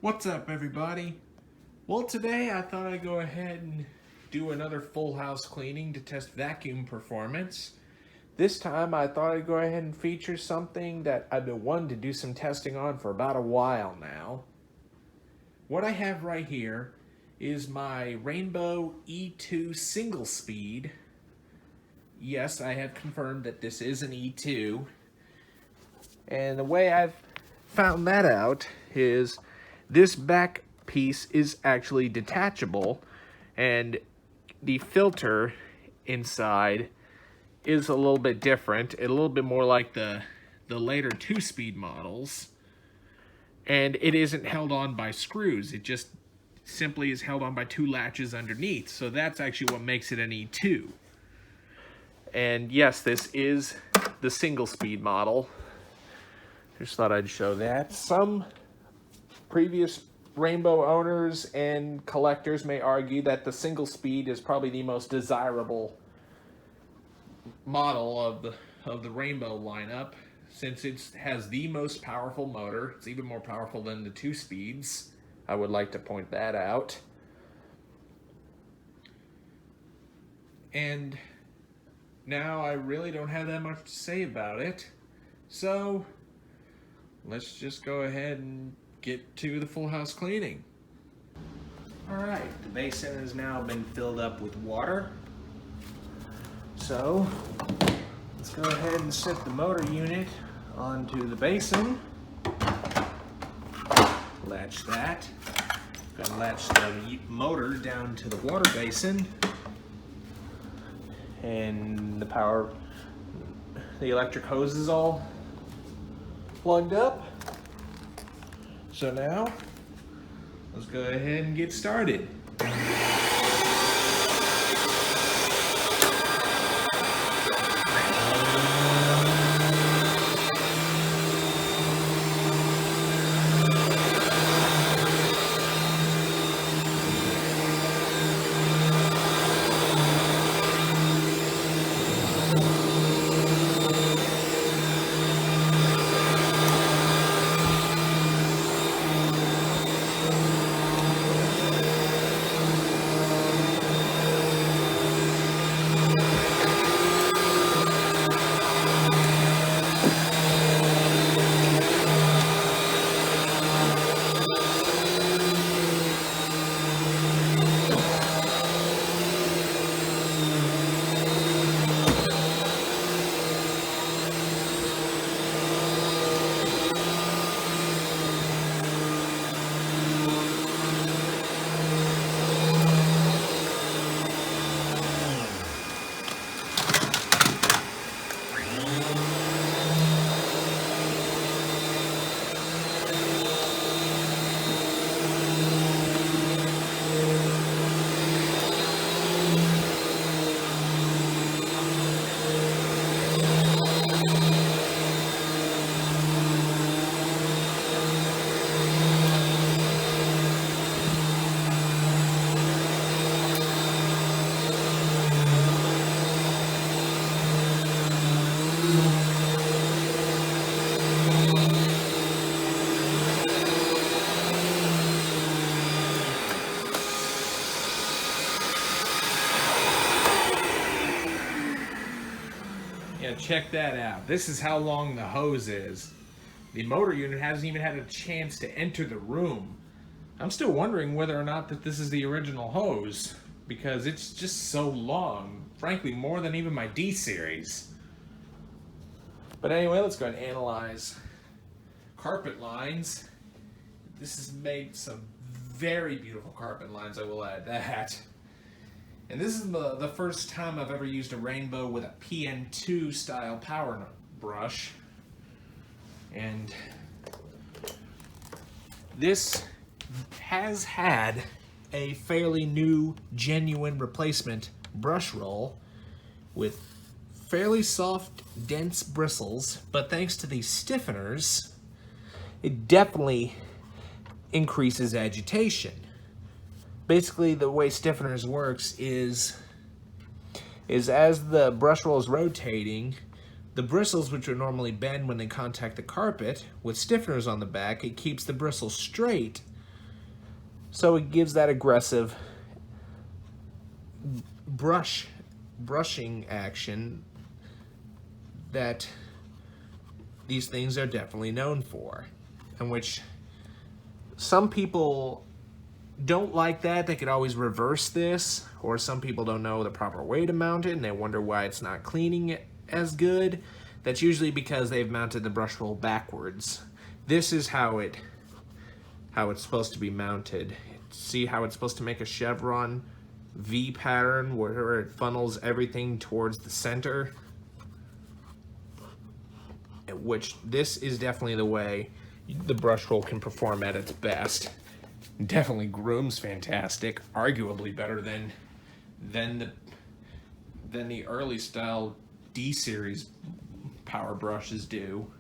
What's up, everybody? Well, today I thought I'd go ahead and do another full house cleaning to test vacuum performance. This time I thought I'd go ahead and feature something that I've been wanting to do some testing on for about a while now. What I have right here is my Rainbow E2 single speed. Yes, I have confirmed that this is an E2. And the way I've found that out is this back piece is actually detachable, and the filter inside is a little bit different, a little bit more like the later 2-speed models, and it isn't held on by screws. It just simply is held on by 2 latches underneath, so that's actually what makes it an E2. And yes, this is the single speed model. Just thought I'd show that. Some previous Rainbow owners and collectors may argue that the single speed is probably the most desirable model of the Rainbow lineup, since it has the most powerful motor. It's even more powerful than the 2 speeds. I would like to point that out. And now I really don't have that much to say about it. So let's just go ahead and get to the full house cleaning. Alright, the basin has now been filled up with water. So let's go ahead and set the motor unit onto the basin. Latch that. Gotta latch the motor down to the water basin. And the electric hose is all plugged up. So now, let's go ahead and get started. Yeah, check that out. This is how long the hose is. The motor unit hasn't even had a chance to enter the room. I'm still wondering whether or not that this is the original hose, because it's just so long. Frankly, more than even my D series. But anyway, let's go ahead and analyze carpet lines. This has made some very beautiful carpet lines, I will add that. And this is the first time I've ever used a Rainbow with a PN2 style power brush. And this has had a fairly new, genuine replacement brush roll with fairly soft, dense bristles, but thanks to these stiffeners, it definitely increases agitation. Basically, the way stiffeners works is as the brush roll is rotating, the bristles, which would normally bend when they contact the carpet, with stiffeners on the back, it keeps the bristles straight, So it gives that aggressive brushing action that these things are definitely known for, and which some people don't like that. They could always reverse this, or some people don't know the proper way to mount it and they wonder why it's not cleaning it as good. That's usually because they've mounted the brush roll backwards. This is how it's supposed to be mounted. See how it's supposed to make a chevron V pattern where it funnels everything towards the center? Which this is definitely the way the brush roll can perform at its best. Definitely grooms fantastic, arguably better than the early style D series power brushes do.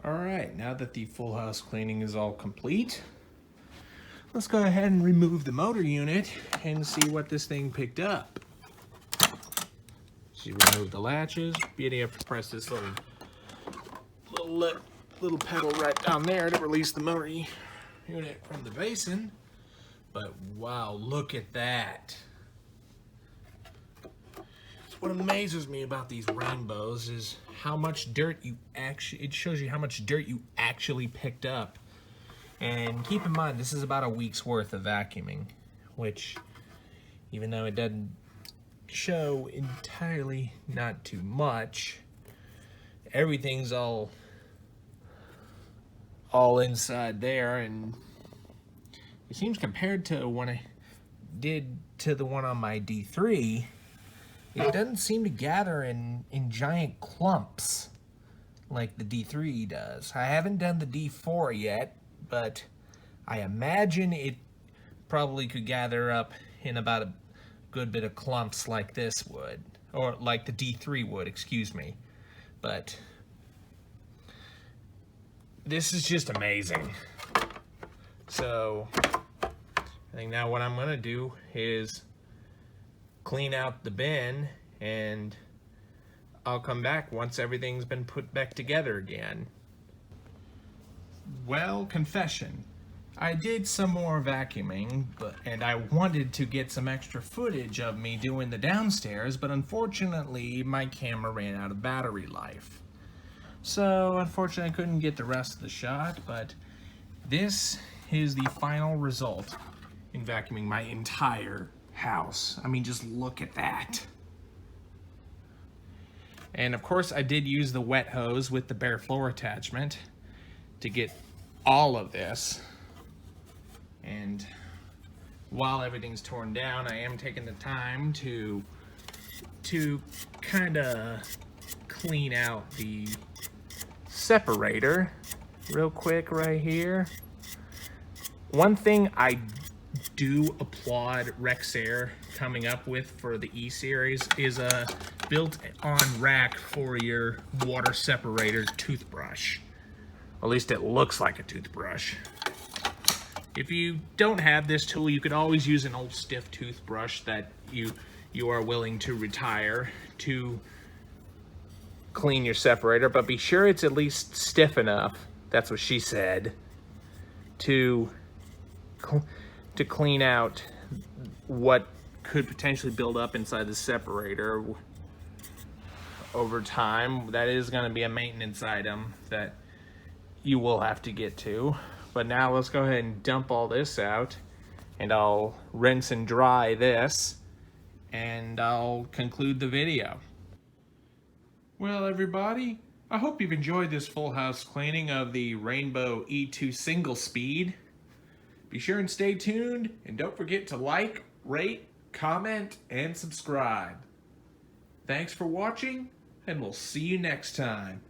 All right, now that the full house cleaning is all complete, let's go ahead and remove the motor unit and see what this thing picked up. So you remove the latches, you have to press this little pedal right down there to release the motor unit from the basin. But wow, look at that. What amazes me about these rainbows is how much dirt it shows you how much dirt you actually picked up. And keep in mind, this is about a week's worth of vacuuming, which, even though it doesn't show entirely not too much, everything's all inside there, and it seems compared to when I did to the one on my D3, it doesn't seem to gather in giant clumps like the D3 does. I haven't done the D4 yet, but I imagine it probably could gather up in about a good bit of clumps like this would, or like the D3 would, excuse me. But this is just amazing. So I think now what I'm gonna do is clean out the bin, and I'll come back once everything's been put back together again. Well, confession. I did some more vacuuming, and I wanted to get some extra footage of me doing the downstairs, but unfortunately my camera ran out of battery life. So unfortunately I couldn't get the rest of the shot, but this is the final result in vacuuming my entire house. I mean, just look at that. And of course I did use the wet hose with the bare floor attachment to get all of this. And while everything's torn down, I am taking the time to kind of clean out the separator real quick right here. One thing I do applaud Rexair coming up with for the E-Series is a built-on rack for your water separator toothbrush. At least it looks like a toothbrush. If you don't have this tool, you could always use an old stiff toothbrush that you are willing to retire to clean your separator, but be sure it's at least stiff enough, that's what she said, to clean out what could potentially build up inside the separator over time. That is going to be a maintenance item that you will have to get to. But now let's go ahead and dump all this out, and I'll rinse and dry this, and I'll conclude the video. Well, everybody, I hope you've enjoyed this full house cleaning of the Rainbow E2 single speed. Be sure and stay tuned, and don't forget to like, rate, comment, and subscribe. Thanks for watching, and we'll see you next time.